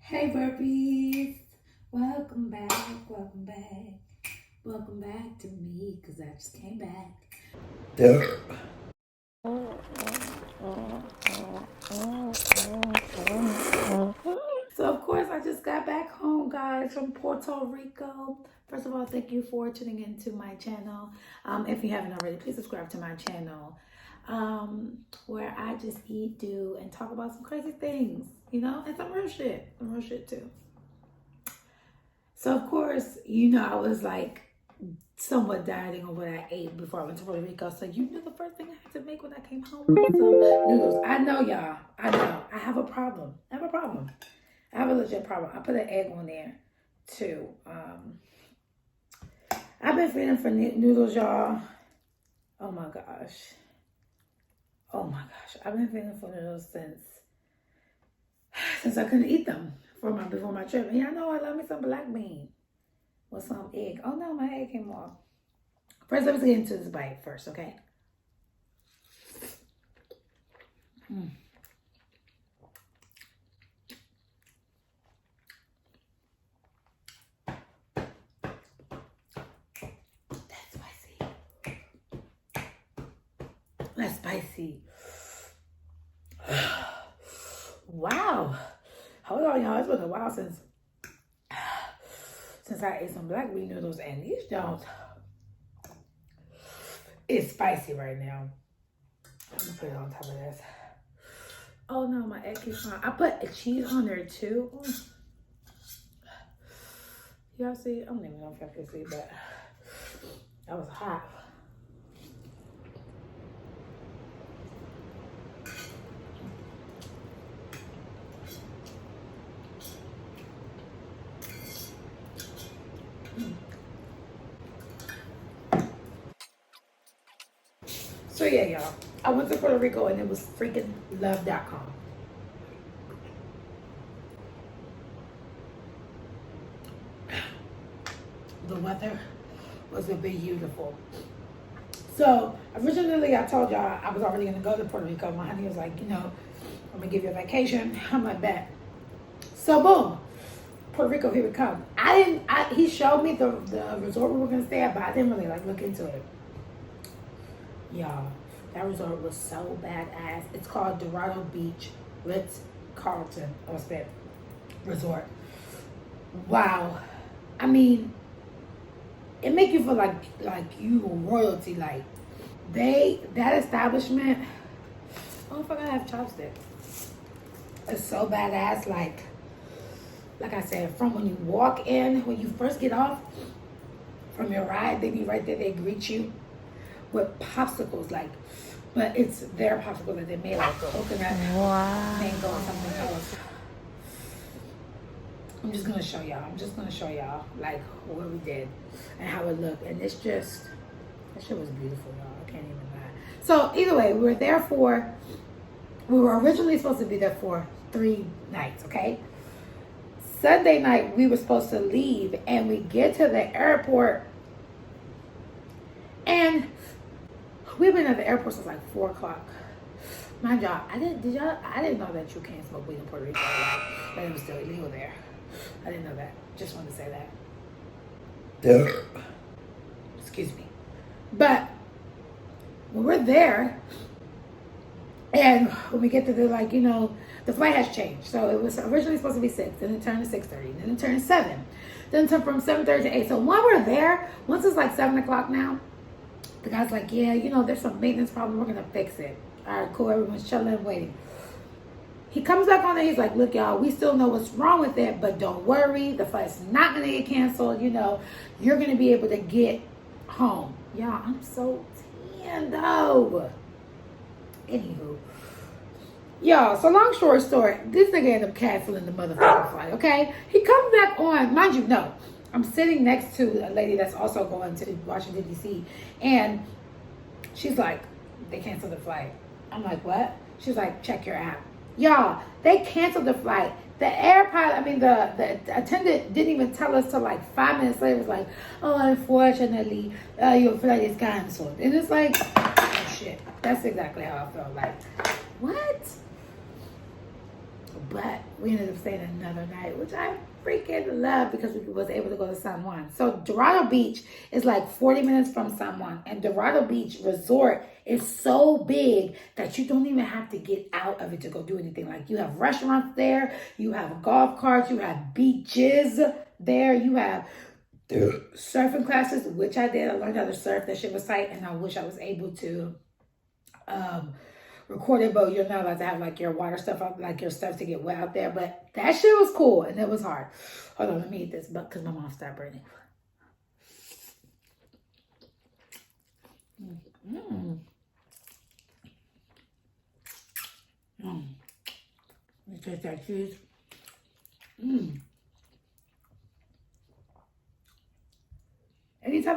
Hey Burpees, welcome back, welcome back to me, cause I just came back. So of course I just got back home, guys, from Puerto Rico. First of all, thank you for tuning into my channel. If you haven't already, please subscribe to my channel, where I just eat, do, and talk about some crazy things, you know, and some real shit too. So of course, you know, I was like somewhat dieting on what I ate before I went to Puerto Rico. So you knew the first thing I had to make when I came home was some noodles. I know, y'all. I know. I have a problem. I have a legit problem. I put an egg on there too. I've been feeding for noodles, y'all. Oh my gosh. I've been feeding for noodles since I couldn't eat them before my trip. And y'all know I love me some black bean with some egg. Oh no, my egg came off. First, let's get into this bite first, okay? That's spicy. Wow. Hold on, y'all. It's been a while since I ate some black bean noodles, and these don't. It's spicy right now. I'm gonna put it on top of this. Oh no, my egg keeps on. I put cheese on there too. Y'all see? I don't even know if I can see, but that was hot. So yeah, y'all. I went to Puerto Rico and it was freaking love.com. The weather was a bit beautiful. So originally I told y'all I was already gonna go to Puerto Rico. My honey was like, you know, I'm gonna give you a vacation. I'm like, bet. So boom, Puerto Rico, here we come. He showed me the resort we were gonna stay at, but I didn't really like look into it. Y'all, that resort was so badass. It's called Dorado Beach Ritz-Carlton Resort. Wow. I mean, it make you feel like you royalty. Like that establishment. Oh, I forgot I have chopsticks. It's so badass. Like I said, from when you walk in, when you first get off from your ride, they be right there. They greet you with popsicles, but it's their popsicle that they made like coconut, mango, or something else. I'm just gonna show y'all like what we did and how it looked, and it's just, that shit was beautiful, y'all. I can't even lie. So either way, we were originally supposed to be there for 3 nights, okay? Sunday night we were supposed to leave, and we get to the airport, and we've been at the airport since like 4 o'clock. Mind y'all, I didn't know that you can't smoke weed in Puerto Rico. Like, that it was still illegal there. I didn't know that. Just wanted to say that. Excuse me. But when we're there, and when we get to the, like, you know, the flight has changed. So it was originally supposed to be 6, then it turned to 6:30, then it turned to 7, then it turned from 7:30 to 8. So while we're there, once it's like 7 o'clock now, the guy's like, yeah, you know, there's some maintenance problem. We're going to fix it. All right, cool. Everyone's chilling, waiting. He comes back on there. He's like, look, y'all, we still know what's wrong with it, but don't worry. The flight's not going to get canceled. You know, you're going to be able to get home. Y'all, I'm so tan, though. Anywho. Y'all, so long story short, this nigga ended up canceling the motherfucking flight, okay? He comes back on. Mind you, no. I'm sitting next to a lady that's also going to Washington, D.C. And she's like, they canceled the flight. I'm like, what? She's like, check your app. Y'all, they canceled the flight. The the attendant didn't even tell us till like 5 minutes later. It was like, oh, unfortunately, your flight is canceled. And it's like, oh shit. That's exactly how I felt. Like, what? But we ended up staying another night, which I freaking love because we was able to go to San Juan. So Dorado Beach is like 40 minutes from San Juan. And Dorado Beach Resort is so big that you don't even have to get out of it to go do anything. Like you have restaurants there, you have golf carts, you have beaches there, you have surfing classes, which I did. I learned how to surf. That shit was tight, and I wish I was able to record it, but you're not allowed to have like your water stuff up, like your stuff to get wet out there. But that shit was cool, and it was hard. Hold on, let me eat this, but because my mom stopped burning. You taste that cheese? Any type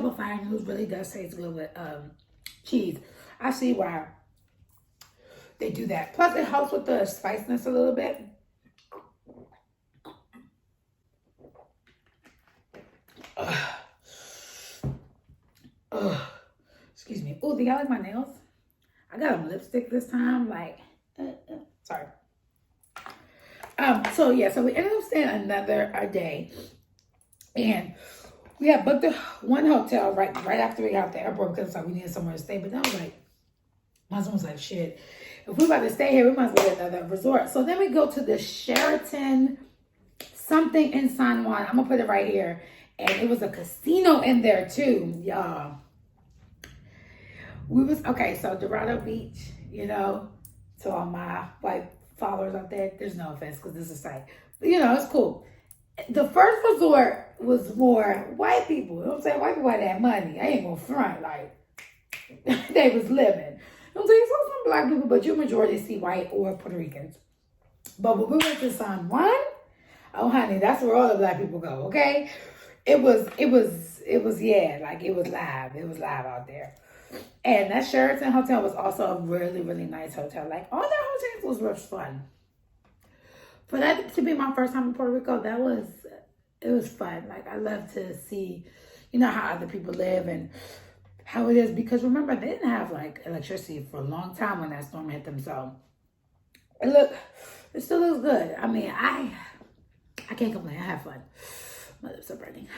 of fire noodles really does taste good with cheese. I see why they do that. Plus, it helps with the spiciness a little bit. Excuse me. Oh, do y'all like my nails? I got them lipstick this time. Like, sorry. So yeah, so we ended up staying a day. And we had booked one hotel right after we got out the airport because like we needed somewhere to stay. But then I was like, my husband was like, shit, if we're about to stay here, we might as well get another resort. So then we go to the Sheraton something in San Juan. I'm gonna put it right here. And it was a casino in there too, y'all. So Dorado Beach, you know, to all my white followers out there, there's no offense because this is like, you know, it's cool. The first resort was more white people. You know what I'm saying? White people had that money. I ain't gonna front. Like, they was living. You know what I'm saying? So some black people, but you majority see white or Puerto Ricans. But when we went to San Juan, oh honey, that's where all the black people go, okay? It was yeah, like it was live. It was live out there. And that Sheraton hotel was also a really, really nice hotel. Like all that hotels was fun. For that to be my first time in Puerto Rico, it was fun. Like I love to see, you know, how other people live and how it is. Because remember, they didn't have like electricity for a long time when that storm hit them. So it still looks good. I mean, I can't complain. I have fun. My lips are burning.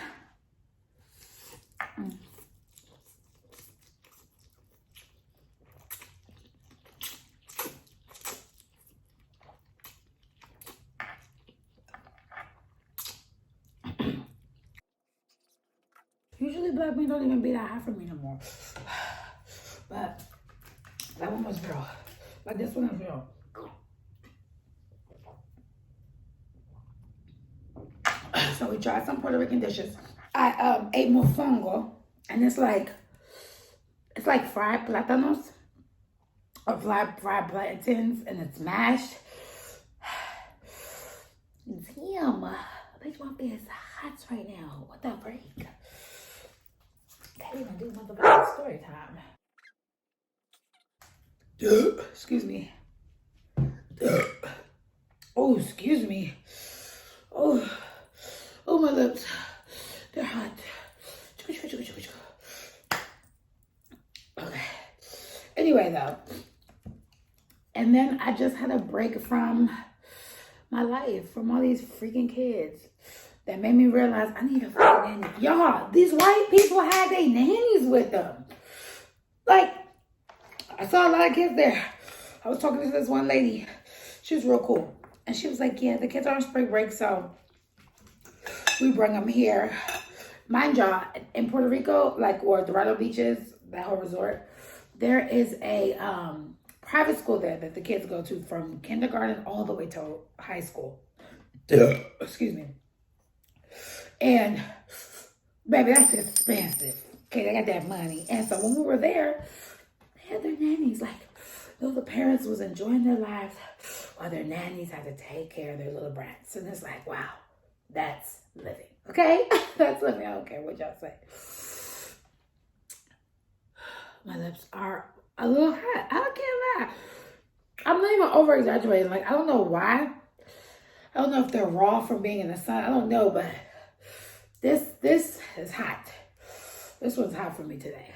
Usually Black Bean don't even be that high for me no more. But that one was real. But this one is real. So we tried some Puerto Rican dishes. I ate mofongo, and it's like fried plátanos or fried plantains, and it's mashed. Damn, bitch, my face is hot right now. What the freak? Can't even do motherfucking story time. Excuse me. Oh, excuse me. Oh, my lips. They're hot. Okay. Anyway, though. And then I just had a break from my life, from all these freaking kids. That made me realize I need a fucking nanny. Y'all, these white people had their nannies with them. Like, I saw a lot of kids there. I was talking to this one lady. She was real cool. And she was like, yeah, the kids are on spring break, so we bring them here. Mind y'all, in Puerto Rico, like, or Dorado Beaches, that whole resort, there is a private school there that the kids go to from kindergarten all the way to high school. Excuse me. And, baby, that's expensive. Okay, they got that money. And so when we were there, they had their nannies. Like, the parents was enjoying their lives while their nannies had to take care of their little brats. And it's like, wow, that's living. Okay? That's living. I don't care what y'all say. My lips are a little hot. I can't lie. I'm not even over-exaggerating. Like, I don't know why. I don't know if they're raw from being in the sun. I don't know, but this is hot. This one's hot for me today.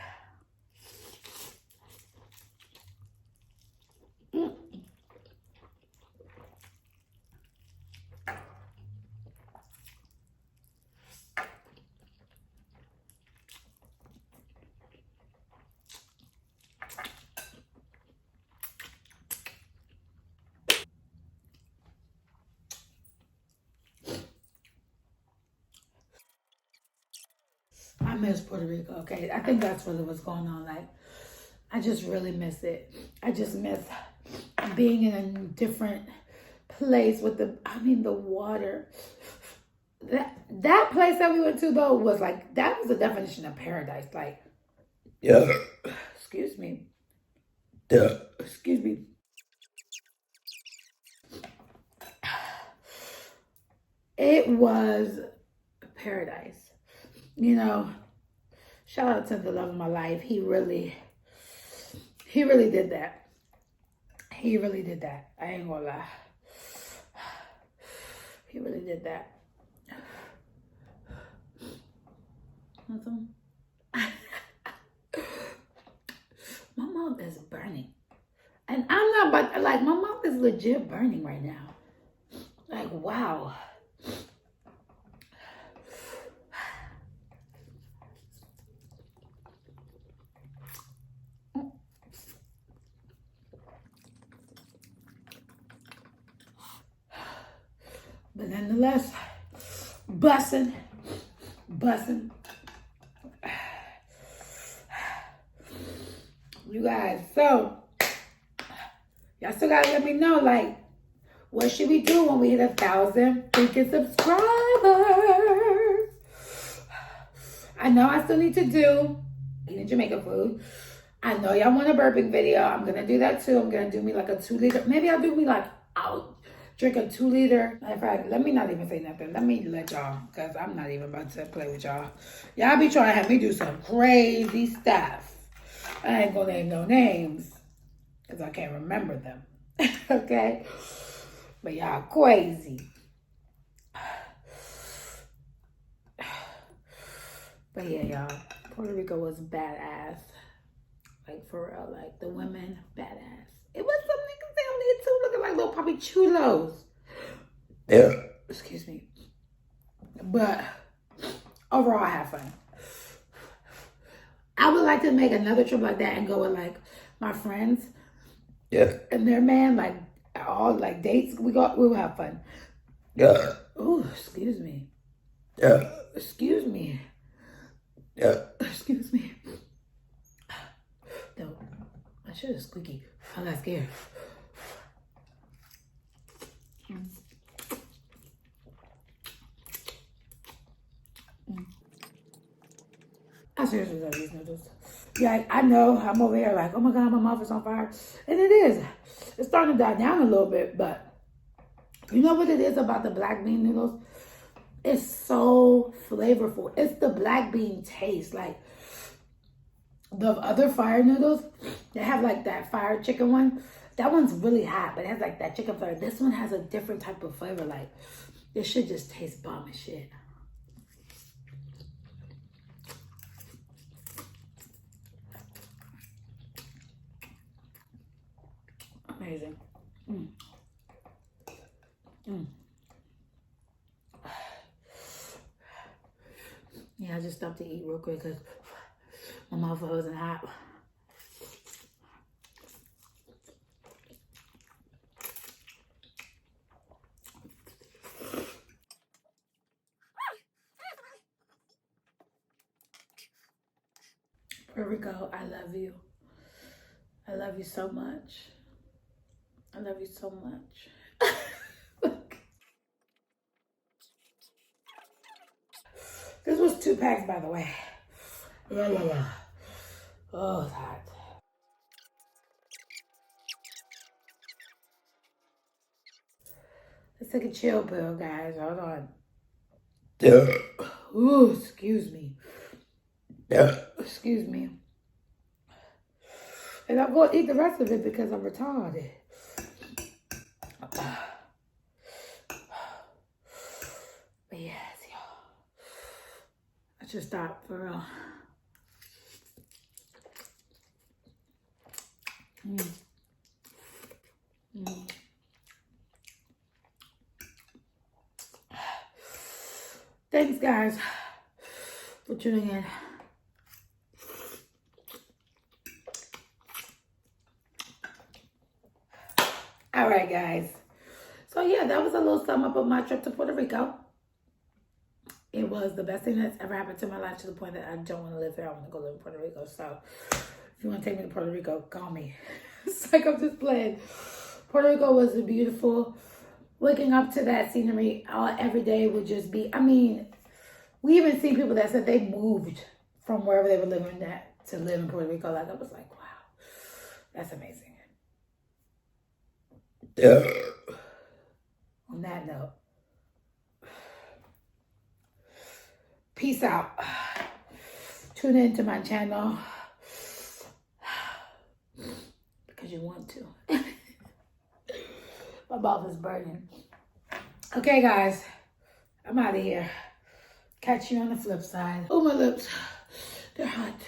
I miss Puerto Rico, okay? I think that's really what's going on. Like, I just really miss it. I just miss being in a different place with the water. That place that we went to, though, was like, that was the definition of paradise. Like, yeah. Excuse me. Yeah. Excuse me. It was paradise. You know, shout out to the love of my life. He really did that. He really did that. I ain't gonna lie. He really did that. My mouth is burning. And I'm not about, like, my mouth is legit burning right now. Like, wow. But nonetheless, bussin'. You guys, so y'all still gotta let me know, like, what should we do when we hit 1,000 freaking subscribers? I know I still need to do eating Jamaican food. I know y'all want a burping video. I'm gonna do that too. I'm gonna do me like a 2-liter. Maybe I'll do me like, I'll drink a 2-liter. Matter of fact, let me not even say nothing. Let me let y'all, because I'm not even about to play with y'all. Y'all be trying to have me do some crazy stuff. I ain't gonna name no names because I can't remember them. Okay? But y'all crazy. But yeah, y'all, Puerto Rico was badass. Like, for real. Like, the women, badass. It was some niggas down there too, looking like little puppy chulos. Yeah. Excuse me. But overall, I had fun. I would like to make another trip like that and go with, like, my friends. Yeah. And their man, like, all, like, dates. We will have fun. Yeah. Oh, excuse me. Yeah. Excuse me. Yeah. Excuse me. No, my shit is squeaky. I got scared. I seriously love these noodles. Yeah, I know I'm over here like, oh my God, my mouth is on fire. And it is. It's starting to die down a little bit, but you know what it is about the black bean noodles? It's so flavorful. It's the black bean taste. Like, the other fire noodles, they have like that fire chicken one. That one's really hot, but it has like that chicken flavor. This one has a different type of flavor. Like, this shit just tastes bomb as shit. Amazing. Yeah, I just stopped to eat real quick because my mouth wasn't hot. Puerto Rico, I love you. I love you so much. I love you so much. This was 2 packs, by the way. Yeah. Oh, it's hot. Let's take a chill pill, guys. Hold on. Yeah. Ooh, excuse me. Yeah. Excuse me. And I'm going to eat the rest of it because I'm retarded. But yes, y'all. I should stop for real. Thanks, guys, for tuning in. All right, guys. So, yeah, that was a little sum up of my trip to Puerto Rico. It was the best thing that's ever happened to my life, to the point that I don't want to live there. I want to go live in Puerto Rico. So if you want to take me to Puerto Rico, call me. It's like I'm just playing. Puerto Rico was beautiful. Waking up to that scenery every day would just be, I mean, we even see people that said they moved from wherever they were living at to live in Puerto Rico. Like, I was like, wow, that's amazing. On that note, peace out. Tune in to my channel because you want to. My mouth is burning. Okay, guys, I'm out of here. Catch you on the flip side. Oh, my lips, they're hot.